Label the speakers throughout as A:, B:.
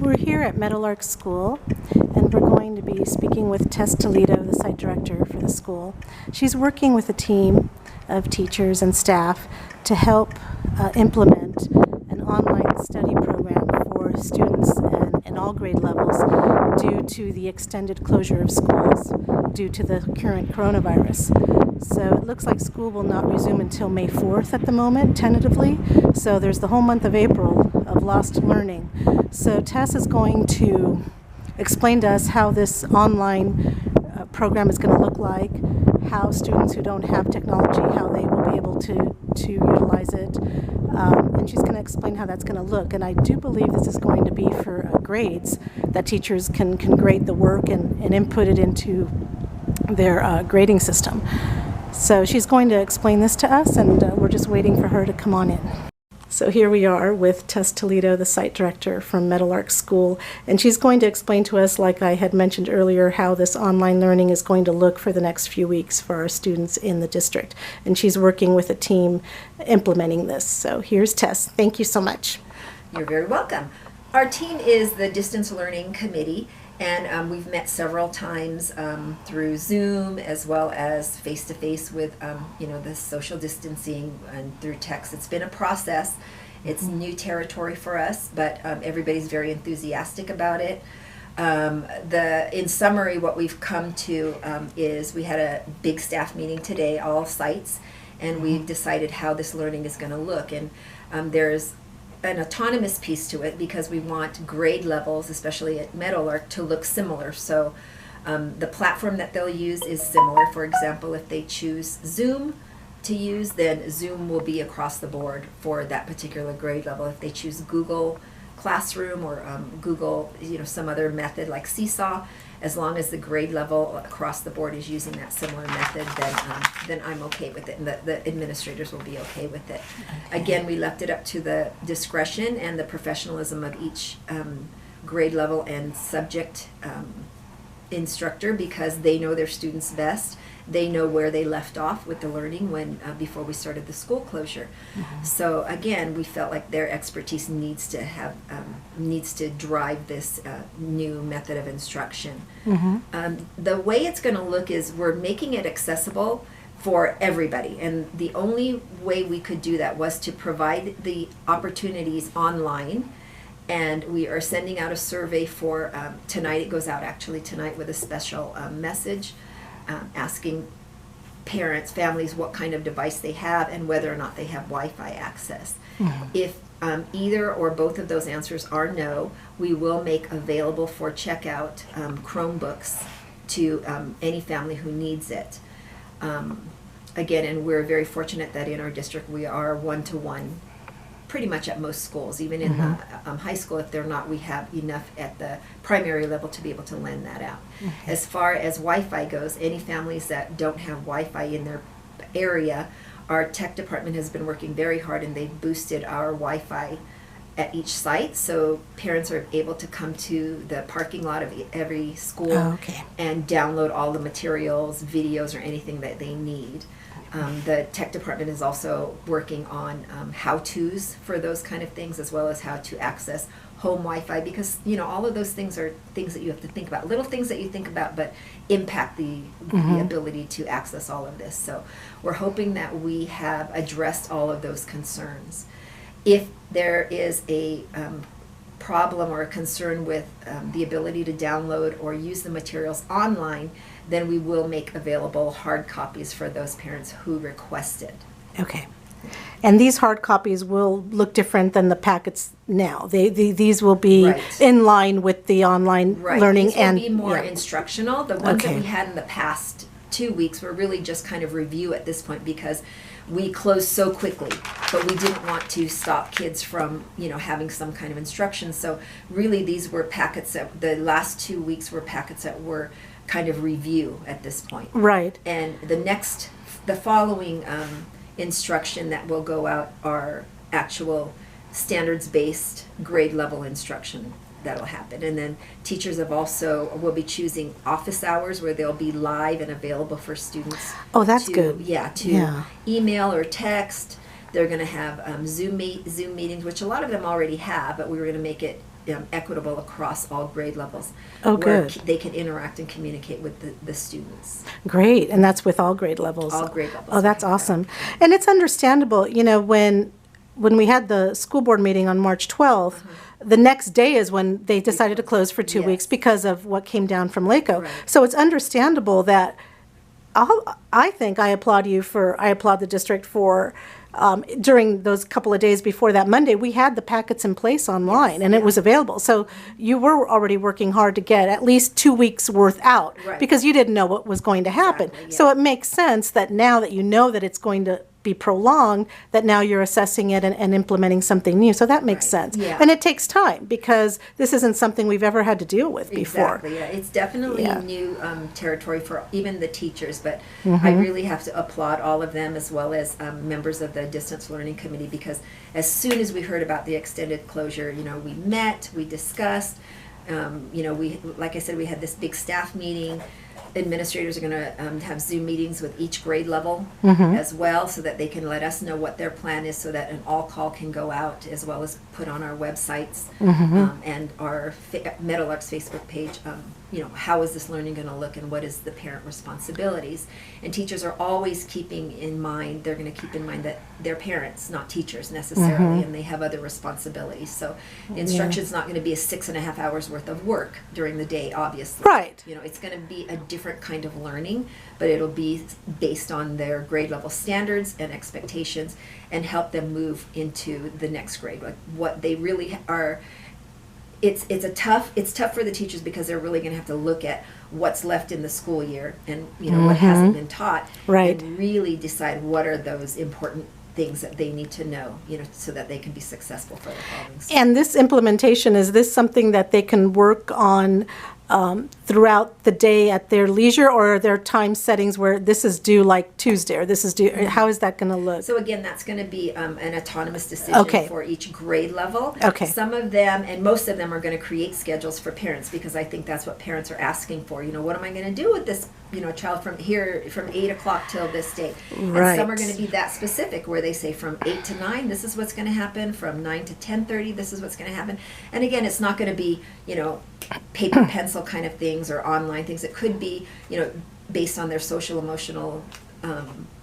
A: We're here at Meadowlark School, and we're going to be speaking with Tess Toledo, the site director for the school. She's working with a team of teachers and staff to help implement an online study program for students in all grade levels due to the extended closure of schools due to the current coronavirus. So it looks like school will not resume until May 4th at the moment, tentatively. So there's the whole month of April of lost learning. So Tess is going to explain to us how this online program is going to look like, how students who don't have technology, how they will be able to utilize it. And she's going to explain how that's going to look. And I do believe this is going to be for grades, that teachers can grade the work and input it into their grading system. So she's going to explain this to us, and we're just waiting for her to come on in. So here we are with Tess Toledo, the site director from Meadowlark School, and she's going to explain to us, like I had mentioned earlier, how this online learning is going to look for the next few weeks for our students in the district. And she's working with a team implementing this. So here's Tess. Thank you so much.
B: You're very welcome. Our team is the Distance Learning Committee, and we've met several times through Zoom as well as face-to-face with the social distancing and through text. It's been a process. It's new territory for us, but everybody's very enthusiastic about it. In summary, what we've come to is we had a big staff meeting today, all sites, and we've decided how this learning is going to look. And there's an autonomous piece to it because we want grade levels, especially at Meadowlark, to look similar. So the platform that they'll use is similar. For example, if they choose Zoom to use, then Zoom will be across the board for that particular grade level. If they choose Google Classroom or Google, some other method like Seesaw, as long as the grade level across the board is using that similar method, then I'm okay with it, and the administrators will be okay with it. Okay. Again, we left it up to the discretion and the professionalism of each grade level and subject instructor, because they know their students best. They know where they left off with the learning when before we started the school closure. Mm-hmm. So again, we felt like their expertise needs to drive this new method of instruction. Mm-hmm. The way it's going to look is we're making it accessible for everybody, and the only way we could do that was to provide the opportunities online. And we are sending out a survey for tonight. It goes out actually tonight with a special message asking parents, families, what kind of device they have and whether or not they have Wi-Fi access. Mm-hmm. If either or both of those answers are no, we will make available for checkout Chromebooks to any family who needs it. Again, and we're very fortunate that in our district we are one-to-one pretty much at most schools. Even in the high school, if they're not, we have enough at the primary level to be able to lend that out. Okay. As far as Wi-Fi goes, any families that don't have Wi-Fi in their area, our tech department has been working very hard, and they've boosted our Wi-Fi at each site, so parents are able to come to the parking lot of every school and download all the materials, videos, or anything that they need. The tech department is also working on how-tos for those kind of things, as well as how to access home Wi-Fi, because all of those things are things that you have to think about, little things that you think about but impact the ability to access all of this. So we're hoping that we have addressed all of those concerns. If there is a problem or a concern with the ability to download or use the materials online, then we will make available hard copies for those parents who request it.
A: Okay. And these hard copies will look different than the packets now. These will be in line with the online learning.
B: These will be more instructional. The ones that we had in the past 2 weeks were really just kind of review at this point, because we closed so quickly, but we didn't want to stop kids from, having some kind of instruction. So really these were packets that, the last 2 weeks were packets that were kind of review at this point.
A: Right.
B: And the following instruction that will go out are actual standards-based grade level instruction that'll happen. And then teachers will be choosing office hours where they'll be live and available for students.
A: Oh, that's good.
B: Yeah, email or text. They're going to have Zoom meetings, which a lot of them already have, but we were going to make it equitable across all grade levels.
A: Oh,
B: where
A: good.
B: they can interact and communicate with the students.
A: Great, and that's with all grade levels.
B: All grade levels.
A: Oh, that's
B: Right.
A: awesome. And it's understandable, when we had the school board meeting on March 12th, the next day is when they decided to close for 2 weeks
B: Yes.
A: because of what came down from Waco.
B: Right.
A: So it's understandable that I think I applaud the district for, during those couple of days before that Monday, we had the packets in place online, and it was available. So you were already working hard to get at least 2 weeks worth out,
B: Right.
A: because you didn't know what was going to happen.
B: Exactly,
A: So
B: yeah.
A: it makes sense that now that you know that it's going to be prolonged, that now you're assessing it and implementing something new. So that makes
B: Right,
A: sense.
B: yeah.
A: And it takes time, because this isn't something we've ever had to deal with before.
B: Exactly, yeah. It's definitely
A: Yeah.
B: new territory for even the teachers, but I
A: Mm-hmm.
B: really have to applaud all of them as well as members of the Distance Learning Committee, because as soon as we heard about the extended closure, we met, we discussed, like I said, we had this big staff meeting. Administrators are going to have Zoom meetings with each grade level as well, so that they can let us know what their plan is, so that an all-call can go out, as well as put on our websites and our Meadowlark's Facebook page. How is this learning going to look, and what is the parent responsibilities? And teachers are always keeping in mind, they're going to keep in mind that they're parents, not teachers necessarily, and they have other responsibilities. So instruction's not going to be a 6.5 hours worth of work during the day, obviously.
A: Right.
B: It's going to be a different kind of learning, but it'll be based on their grade level standards and expectations, and help them move into the next grade, like what they really are. It's tough for the teachers, because they're really going to have to look at what's left in the school year, and what hasn't been taught,
A: Right.
B: and really decide what are those important things that they need to know, so that they can be successful for the following school.
A: And this implementation, is this something that they can work on throughout the day at their leisure, or are there time settings where this is due like Tuesday, or this is due, how is that going to look?
B: So again, that's going to be an autonomous decision
A: Okay.
B: for each grade level.
A: Okay.
B: Some of them, and most of them, are going to create schedules for parents, because I think that's what parents are asking for. What am I going to do with this, child from 8 o'clock till this date?
A: Right.
B: And some are going to be that specific, where they say from 8 to 9, this is what's going to happen. From 9 to 10:30, this is what's going to happen. And again, it's not going to be, paper pencil kind of things or online things. It could be, based on their social emotional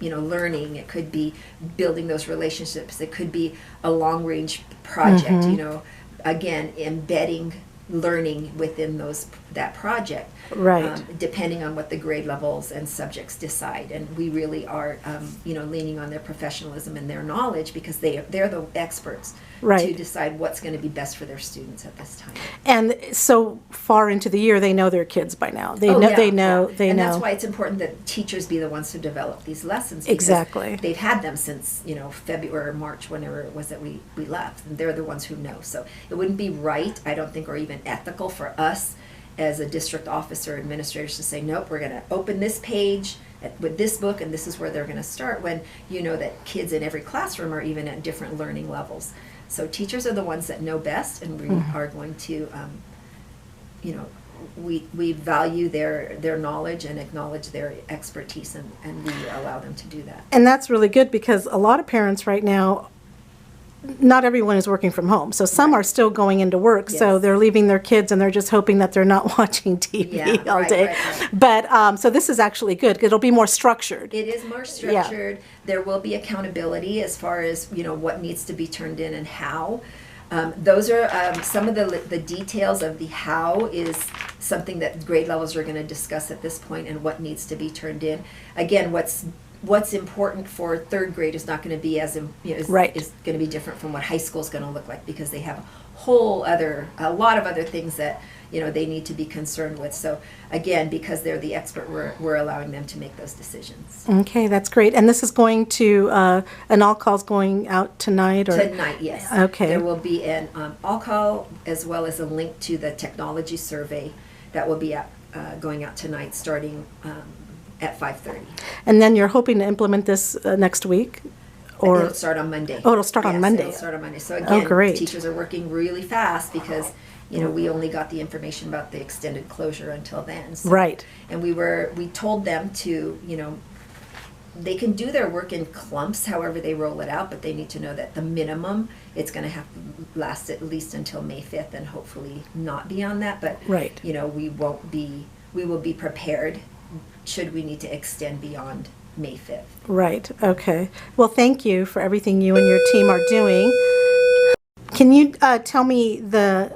B: learning. It could be building those relationships. It could be a long range project, again, embedding learning within that project.
A: Right.
B: Depending on what the grade levels and subjects decide. And we really are, leaning on their professionalism and their knowledge, because they're the experts to
A: Right.
B: decide what's going to be best for their students at this time.
A: And so far into the year, they know their kids by now. They
B: Oh,
A: know.
B: yeah,
A: They know.
B: yeah.
A: They
B: and
A: know.
B: that's why it's important that teachers be the ones who develop these lessons. Because
A: Exactly.
B: they've had them since February or March, whenever it was that we left, and they're the ones who know. So it wouldn't be right, I don't think, or even ethical for us as a district officer, administrators, to say, nope, we're going to open this page with this book, and this is where they're going to start, when that kids in every classroom are even at different learning levels. So teachers are the ones that know best, and we are going to, we value their knowledge and acknowledge their expertise, and we allow them to do that.
A: And that's really good, because a lot of parents right now, not everyone is working from home. So some are still going into work. So
B: Yes.
A: they're leaving their kids, and they're just hoping that they're not watching TV
B: Yeah,
A: all
B: right,
A: day.
B: right.
A: But so this is actually good. It'll be more structured.
B: It is more structured. There will be accountability as far as what needs to be turned in and how. Those are some of the details of the how is something that grade levels are going to discuss at this point, and what needs to be turned in. Again, what's important for third grade is not going to be
A: Right.
B: is going to be different from what high school is going to look like, because they have a lot of other things that they need to be concerned with. So again, because they're the expert, we're allowing them to make those decisions.
A: Okay, that's great. And this is going to, an all call's going out tonight? Or
B: Tonight, yes.
A: Okay.
B: There will be an all call, as well as a link to the technology survey that will be going out tonight, starting at 5:30.
A: And then you're hoping to implement this next week? Or
B: It'll start on Monday.
A: Oh, it'll start on
B: Yes,
A: Monday.
B: It'll start on Monday. So
A: Oh,
B: again,
A: great.
B: teachers are working really fast, because we only got the information about the extended closure until then. So,
A: Right.
B: And we told them to they can do their work in clumps, however they roll it out, but they need to know that the minimum, it's going to have to last at least until May 5th and hopefully not beyond that. But,
A: Right.
B: you know, we will be prepared should we need to extend beyond May 5th.
A: Right, okay. Well, thank you for everything you and your team are doing. Can you tell me the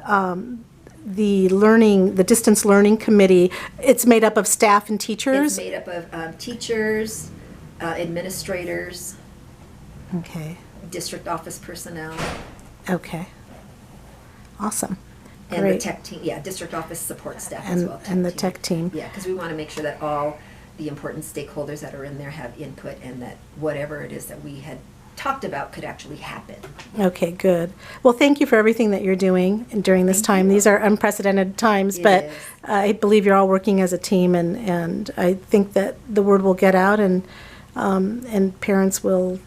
A: distance learning committee, it's made up of staff and
B: It's
A: teachers?
B: made up of teachers, administrators,
A: Okay,
B: district office personnel,
A: okay. Awesome.
B: and the
A: Great.
B: tech team, district office support staff as well.
A: And the tech team.
B: Yeah, because we want to make sure that all the important stakeholders that are in there have input and that whatever it is that we had talked about could actually happen.
A: Okay, good. Well, thank you for everything that you're doing during this
B: Thank
A: time.
B: you.
A: These are unprecedented times,
B: It
A: but
B: is.
A: I believe you're all working as a team, and I think that the word will get out, and parents will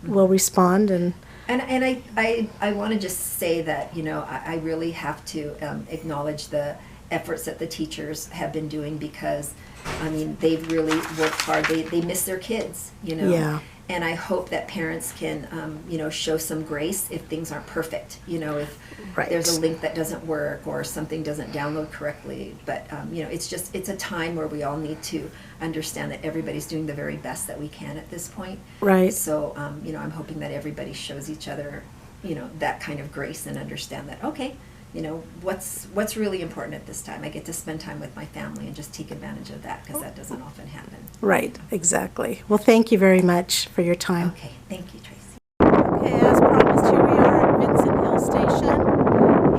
A: respond. And
B: I want to just say that, you know, I really have to acknowledge the efforts that the teachers have been doing because, I mean, they've really worked hard. They miss their kids, you know.
A: Yeah.
B: And I hope that parents can, you know, show some grace if things aren't perfect. You know, if
A: Right.
B: there's a link that doesn't work or something doesn't download correctly. But, you know, it's a time where we all need to understand that everybody's doing the very best that we can at this point.
A: Right.
B: So, you know, I'm hoping that everybody shows each other, you know, that kind of grace and understand that, okay, you know, what's really important at this time. I get to spend time with my family and just take advantage of that because that doesn't often happen.
A: Right, exactly. Well, thank you very much for your time.
B: Okay, thank you, Tracy.
A: Okay, as promised, here we are at Vincent Hill Station,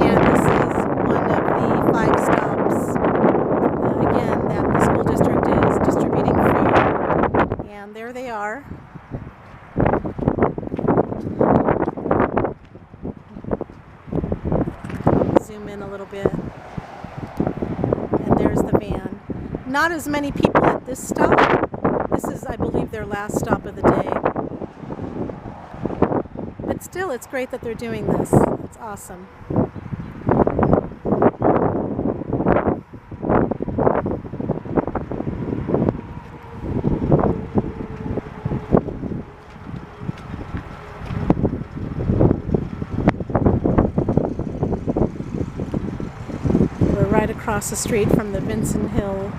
A: and this is one of the 5 stops, again, that the school district is distributing food. And there they are. Zoom in a little bit. And there's the van. Not as many people at this stop. This is, I believe, their last stop of the day. But still, it's great that they're doing this. It's awesome. We're right across the street from the Vincent Hill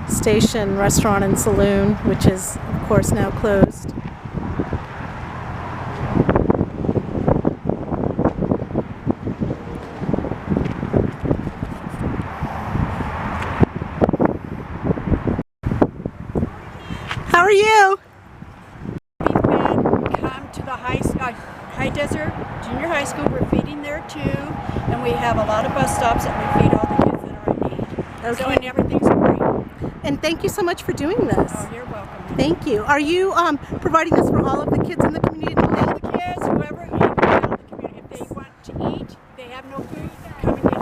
A: Station Restaurant and Saloon, which is, of course, now closed. How are you?
C: We've come to the High Desert Junior High School. We're feeding there too, and we have a lot of bus stops that we feed all the kids that are in need.
A: Okay.
C: So, and everything's free.
A: And thank you so much for doing this.
C: Oh, you're welcome.
A: Thank you. Are you providing this for all of the kids in the community?
C: All the kids, whoever, even out in the community, if they want to eat, they have no food, come and get